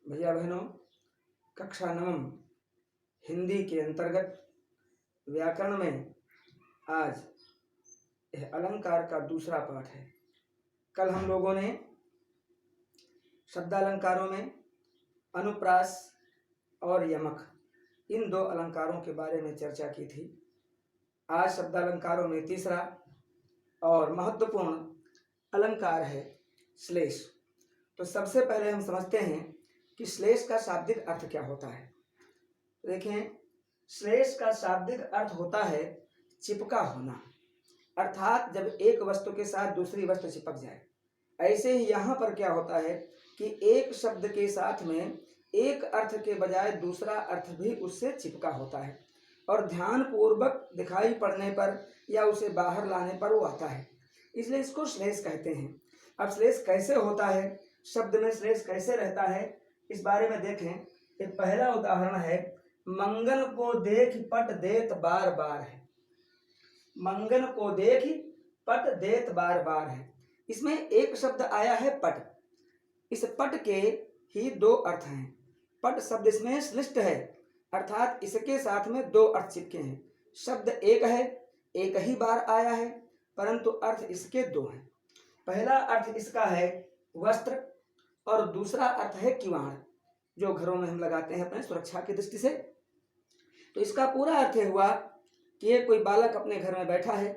भैया बहनों, कक्षा नवम हिंदी के अंतर्गत व्याकरण में आज यह अलंकार का दूसरा पाठ है। कल हम लोगों ने शब्दालंकारों में अनुप्रास और यमक इन दो अलंकारों के बारे में चर्चा की थी। आज शब्दालंकारों में तीसरा और महत्वपूर्ण अलंकार है श्लेष। तो सबसे पहले हम समझते हैं कि श्लेष का शाब्दिक अर्थ क्या होता है। देखें, श्लेष का शाब्दिक अर्थ होता है चिपका होना, अर्थात जब एक वस्तु के साथ दूसरी वस्तु चिपक जाए। ऐसे ही यहाँ पर क्या होता है कि एक शब्द के साथ में एक अर्थ के बजाय दूसरा अर्थ भी उससे चिपका होता है और ध्यान पूर्वक दिखाई पड़ने पर या उसे बाहर लाने पर वो आता है, इसलिए इसको श्लेष कहते हैं। अब श्लेष कैसे होता है, शब्द में श्लेष कैसे रहता है, इस बारे में देखें। एक पहला उदाहरण है, मंगन को देख पट देत बार बार है। मंगन को देख पट देत बार बार है। इसमें एक शब्द आया है पट। इस पट के ही दो अर्थ हैं। पट शब्द इसमें श्लिष्ट है, अर्थात इसके साथ में दो अर्थ चिपके हैं। शब्द एक है, एक ही बार आया है, परंतु अर्थ इसके दो हैं। पहला अर्थ इसका है वस्त्र और दूसरा अर्थ है किवाड़, जो घरों में हम लगाते हैं अपने सुरक्षा की दृष्टि से। तो इसका पूरा अर्थ हुआ कि ये कोई बालक अपने घर में बैठा है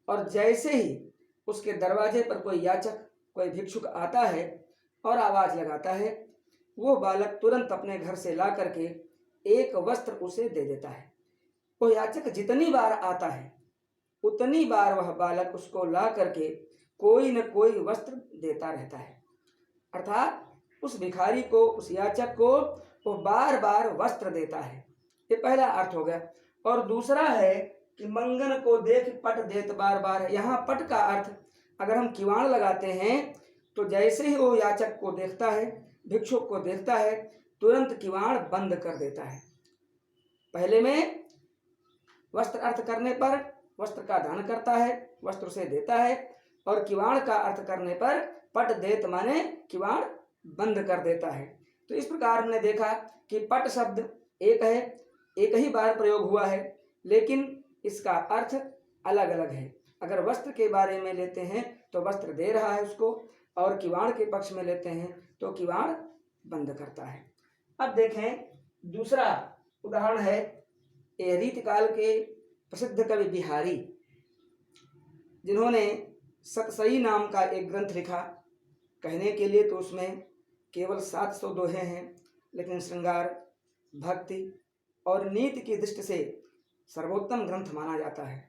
और जैसे ही उसके दरवाजे पर कोई याचक, कोई भिक्षुक आता है और आवाज लगाता है, वो बालक तुरंत अपने घर से ला करके एक वस्त्र उसे दे देता है। वो याचक जितनी बार आता है उतनी बार वह बालक उसको ला करके कोई न कोई वस्त्र देता रहता है, अर्थात उस भिखारी को, उस याचक को वो बार बार वस्त्र देता है। ये पहला अर्थ हो गया। और दूसरा है कि मंगन को देख पट देत बार बार है। यहाँ पट का अर्थ अगर हम किवाड़ लगाते हैं तो जैसे ही वो याचक को देखता है, भिक्षुक को देखता है, तुरंत किवाड़ बंद कर देता है। पहले में वस्त्र अर्थ करने पर वस्त्र का दान करता है, वस्त्र से देता है, और किवाड़ का अर्थ करने पर पट देत माने किवाड़ बंद कर देता है। तो इस प्रकार हमने देखा कि पट शब्द एक है, एक ही बार प्रयोग हुआ है, लेकिन इसका अर्थ अलग अलग है। अगर वस्त्र के बारे में लेते हैं तो वस्त्र दे रहा है उसको, और किवाड़ के पक्ष में लेते हैं तो किवाड़ बंद करता है। अब देखें, दूसरा उदाहरण है रीतिकाल के प्रसिद्ध कवि बिहारी, जिन्होंने सतसई नाम का एक ग्रंथ लिखा। कहने के लिए तो उसमें केवल 700 दोहे हैं, लेकिन श्रृंगार, भक्ति और नीति की दृष्टि से सर्वोत्तम ग्रंथ माना जाता है।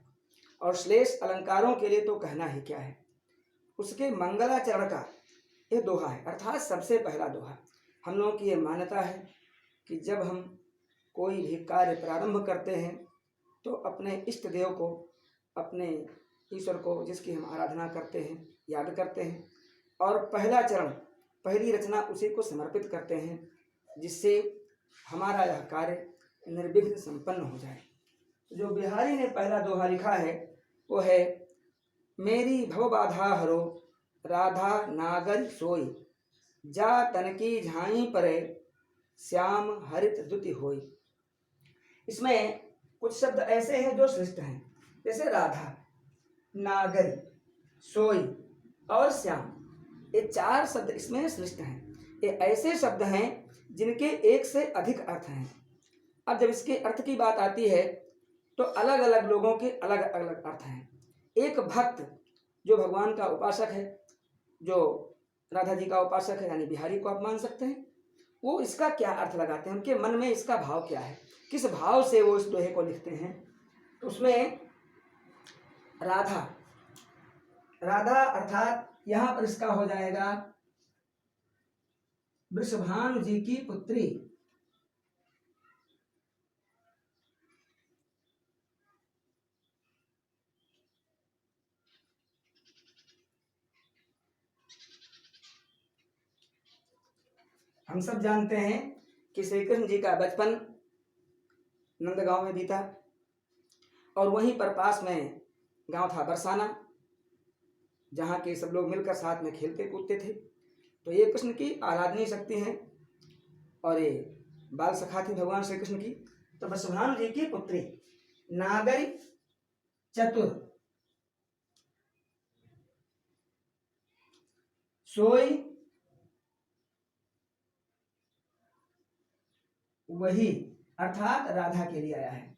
और श्लेष अलंकारों के लिए तो कहना ही क्या है। उसके मंगलाचरण का ये दोहा है, अर्थात सबसे पहला दोहा। हम लोगों की ये मान्यता है कि जब हम कोई भी कार्य प्रारंभ करते हैं तो अपने इष्ट देव को, अपने ईश्वर को, जिसकी हम आराधना करते हैं, याद करते हैं, और पहला चरण, पहली रचना उसी को समर्पित करते हैं, जिससे हमारा यह कार्य निर्विघ्न संपन्न हो जाए। जो बिहारी ने पहला दोहा लिखा है वो है, मेरी भव बाधा हरो राधा नागर सोई, जा तनकी झाई परे श्याम हरित दुति होई। इसमें कुछ शब्द ऐसे हैं जो श्रेष्ठ हैं, जैसे राधा, नागरी, सोई और श्याम। ये चार शब्द इसमें श्रेष्ठ हैं। ये ऐसे शब्द हैं जिनके एक से अधिक अर्थ हैं। अब जब इसके अर्थ की बात आती है तो अलग अलग लोगों के अलग अलग अर्थ हैं। एक भक्त जो भगवान का उपासक है, जो राधा जी का उपासक है, यानी बिहारी को आप मान सकते हैं, वो इसका क्या अर्थ लगाते हैं, उनके मन में इसका भाव क्या है, किस भाव से वो इस दोहे को लिखते हैं। तो उसमें राधा, राधा अर्थात यहाँ पर इसका हो जाएगा वृषभानु जी की पुत्री। हम सब जानते हैं कि श्री कृष्ण जी का बचपन नंदगांव में बीता, और वहीं पर पास में गांव था बरसाना, जहाँ के सब लोग मिलकर साथ में खेलते कूदते थे। तो ये कृष्ण की आराधनीय शक्ति हैं। और ये बाल सखा थी भगवान श्री कृष्ण की। तो वसुभानु जी की पुत्री नागरी चतुर सोई वही अर्थात राधा के लिए आया है,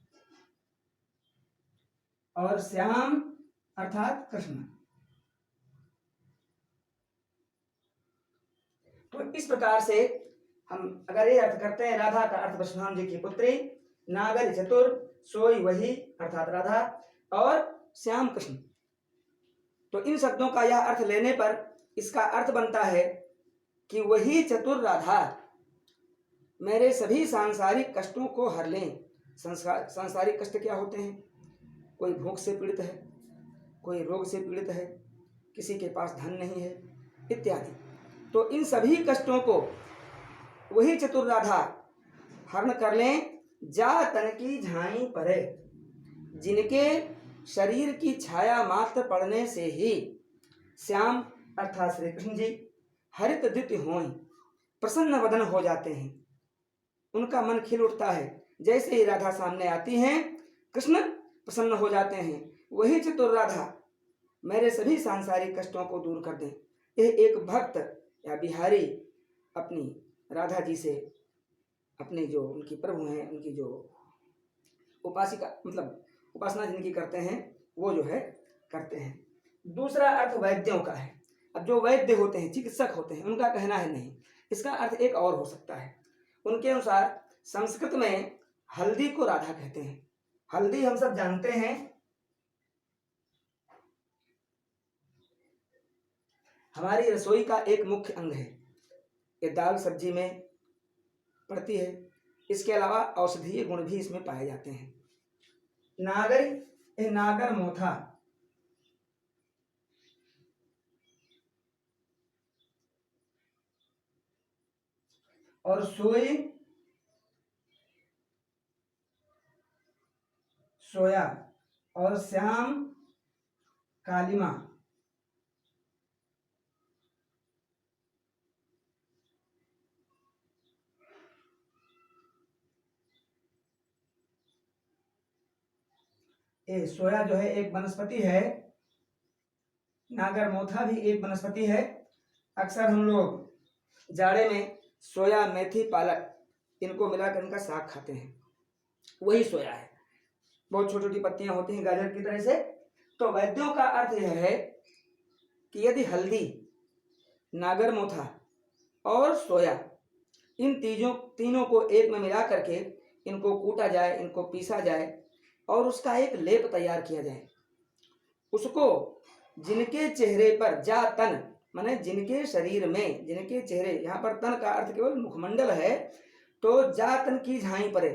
और श्याम अर्थात कृष्ण। तो इस प्रकार से हम अगर ये अर्थ करते हैं, राधा का अर्थ वसुभानु जी की पुत्री, नागर चतुर, सोई वही अर्थात राधा, और श्याम कृष्ण। तो इन शब्दों का यह अर्थ लेने पर इसका अर्थ बनता है कि वही चतुर राधा मेरे सभी सांसारिक कष्टों को हर लें। सांसारिक कष्ट क्या होते हैं? कोई भूख से पीड़ित है, कोई रोग से पीड़ित है, किसी के पास धन नहीं है इत्यादि। तो इन सभी कष्टों को वही चतुर राधा हरण कर लें। जा तन की झाई परे, जिनके शरीर की छाया मात्र पड़ने से ही श्याम अर्थात श्री कृष्ण जी हरित द्युति हों, प्रसन्न वदन हो जाते हैं। उनका मन खिल उठता है। जैसे ही राधा सामने आती हैं, कृष्ण प्रसन्न हो जाते हैं। वही चतुर राधा मेरे सभी सांसारिक कष्टों को दूर कर दें। यह एक भक्त या बिहारी अपनी राधा जी से, अपने जो उनकी प्रभु हैं, उनकी जो उपासिका मतलब उपासना जिनकी करते हैं, वो जो है करते हैं। दूसरा अर्थ वैद्यों का है। अब जो वैद्य होते हैं, चिकित्सक होते हैं, उनका कहना है नहीं, इसका अर्थ एक और हो सकता है। उनके अनुसार संस्कृत में हल्दी को राधा कहते हैं। हल्दी हम सब जानते हैं हमारी रसोई का एक मुख्य अंग है। ये दाल सब्जी में पड़ती है। इसके अलावा औषधीय गुण भी इसमें पाए जाते हैं। नागर मोथा, और सोया, और श्याम कालिमा। ये सोया जो है एक वनस्पति है, नागर मोथा भी एक वनस्पति है। अक्सर हम लोग जाड़े में सोया, मेथी, पालक इनको मिलाकर इनका साग खाते हैं, वही सोया है। बहुत छोटी छोटी पत्तियां होती हैं गाजर की तरह से। तो वैद्यों का अर्थ यह है कि यदि हल्दी, नागर मोथा और सोया इन तीनों को एक में मिला करके इनको कूटा जाए, इनको पीसा जाए और उसका एक लेप तैयार किया जाए, उसको जिनके चेहरे पर, जा तन माने जिनके शरीर में, जिनके चेहरे, यहाँ पर तन का अर्थ केवल मुखमंडल है। तो जा तन की झाई परे,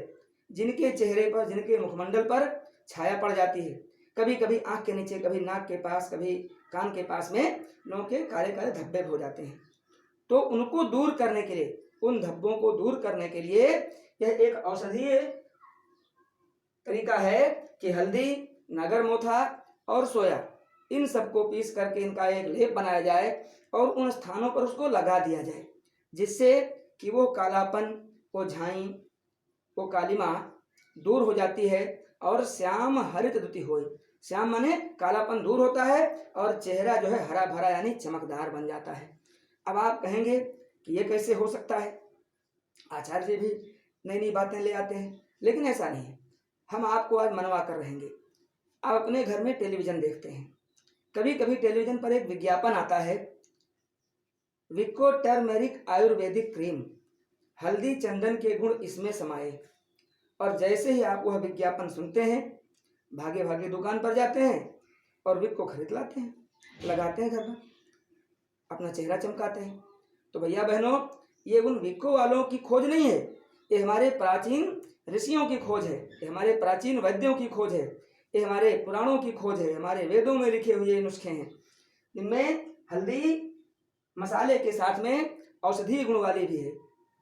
जिनके चेहरे पर, जिनके मुखमंडल पर छाया पड़ जाती है। कभी कभी आंख के नीचे, कभी नाक के पास, कभी कान के पास में लोगों के काले काले धब्बे हो जाते हैं। तो उनको दूर करने के लिए, उन धब्बों को दूर करने के लिए यह एक औषधीय तरीका है कि हल्दी, नागर मोथा और सोया इन सबको पीस करके इनका एक लेप बनाया जाए और उन स्थानों पर उसको लगा दिया जाए, जिससे कि वो कालापन, वो झाई, वो कालिमा दूर हो जाती है और श्याम हरित द्युति होए। श्याम माने कालापन दूर होता है और चेहरा जो है हरा भरा यानी चमकदार बन जाता है। अब आप कहेंगे कि ये कैसे हो सकता है? आचार्य जी भी नई नई बातें ले आते हैं, लेकिन ऐसा नहीं है। हम आपको आज मनवा कर रहेंगे। आप अपने घर में टेलीविजन देखते हैं, कभी कभी टेलीविजन पर एक विज्ञापन आता है, विको टर्मेरिक आयुर्वेदिक क्रीम, हल्दी चंदन के गुण इसमें समाये। और जैसे ही आप वह विज्ञापन सुनते हैं, भागे भागे दुकान पर जाते हैं और विक को खरीद लाते हैं, लगाते हैं घर में, अपना चेहरा चमकाते हैं। तो भैया बहनों, ये उन विको वालों की खोज नहीं है, ये हमारे प्राचीन ऋषियों की खोज है, ये हमारे प्राचीन वैद्यों की खोज है, ये हमारे पुराणों की खोज है, हमारे वेदों में लिखे हुए नुस्खे हैं। इनमें हल्दी मसाले के साथ में औषधीय गुण वाली भी है।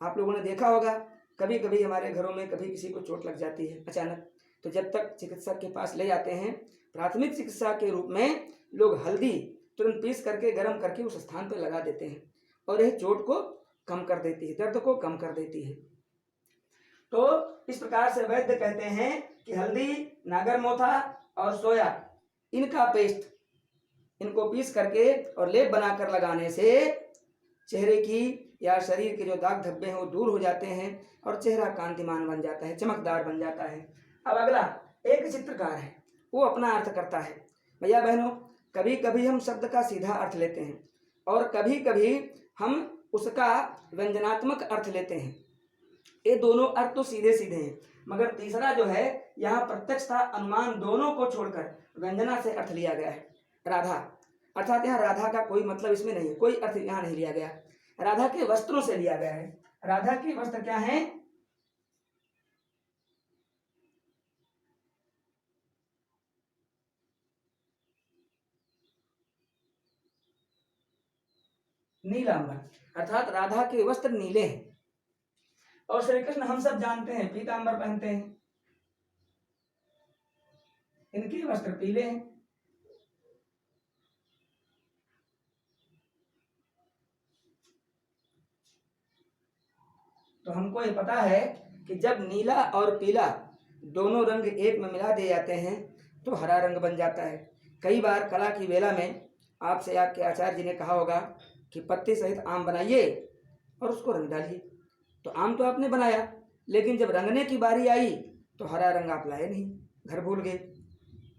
आप लोगों ने देखा होगा, कभी कभी हमारे घरों में कभी किसी को चोट लग जाती है अचानक, तो जब तक चिकित्सक के पास ले जाते हैं, प्राथमिक चिकित्सा के रूप में लोग हल्दी तुरंत पीस करके गर्म करके उस स्थान पर लगा देते हैं और यह चोट को कम कर देती है, दर्द को कम कर देती है। तो इस प्रकार से वैद्य कहते हैं कि हल्दी, नागरमोथा और सोया इनका पेस्ट, इनको पीस करके और लेप बनाकर लगाने से चेहरे की या शरीर के जो दाग धब्बे हैं वो दूर हो जाते हैं और चेहरा कांतिमान बन जाता है, चमकदार बन जाता है। अब अगला एक चित्रकार है, वो अपना अर्थ करता है। भैया बहनों, कभी कभी हम शब्द का सीधा अर्थ लेते हैं और कभी कभी हम उसका व्यंजनात्मक अर्थ लेते हैं। ये दोनों अर्थ तो सीधे सीधे हैं, मगर तीसरा जो है यहाँ प्रत्यक्षता अनुमान दोनों को छोड़कर व्यंजना से अर्थ लिया गया है। राधा, अर्थात यहाँ राधा का कोई मतलब इसमें नहीं है, कोई अर्थ यहाँ नहीं लिया गया, राधा के वस्त्रों से लिया गया है। राधा के वस्त्र क्या हैं? नीलांबर, अर्थात राधा के वस्त्र नीले हैं और श्री कृष्ण हम सब जानते हैं पीतांबर पहनते हैं, इनके वस्त्र पीले हैं। तो हमको ये पता है कि जब नीला और पीला दोनों रंग एक में मिला दिए जाते हैं तो हरा रंग बन जाता है। कई बार कला की वेला में आपसे आपके आचार्य जी ने कहा होगा कि पत्ते सहित आम बनाइए और उसको रंग डालिए। तो आम तो आपने बनाया, लेकिन जब रंगने की बारी आई तो हरा रंग आप लाए नहीं, घर भूल गए।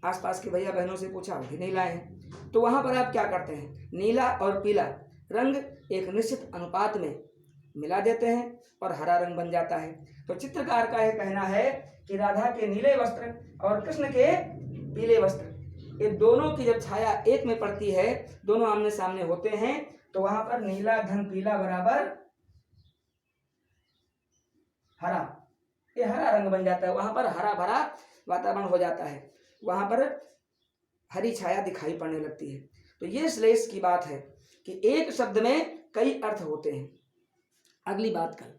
आसपास के भैया बहनों से पूछा, वो भी नहीं लाए हैं। तो वहाँ पर आप क्या करते हैं, नीला और पीला रंग एक निश्चित अनुपात में मिला देते हैं और हरा रंग बन जाता है। तो चित्रकार का यह कहना है कि राधा के नीले वस्त्र और कृष्ण के पीले वस्त्र, ये दोनों की जब छाया एक में पड़ती है, दोनों आमने सामने होते हैं, तो वहां पर नीला धन पीला बराबर हरा, ये हरा रंग बन जाता है। वहां पर हरा भरा वातावरण हो जाता है, वहां पर हरी छाया दिखाई पड़ने लगती है। तो ये श्लेष की बात है कि एक शब्द में कई अर्थ होते हैं। अगली बात कल।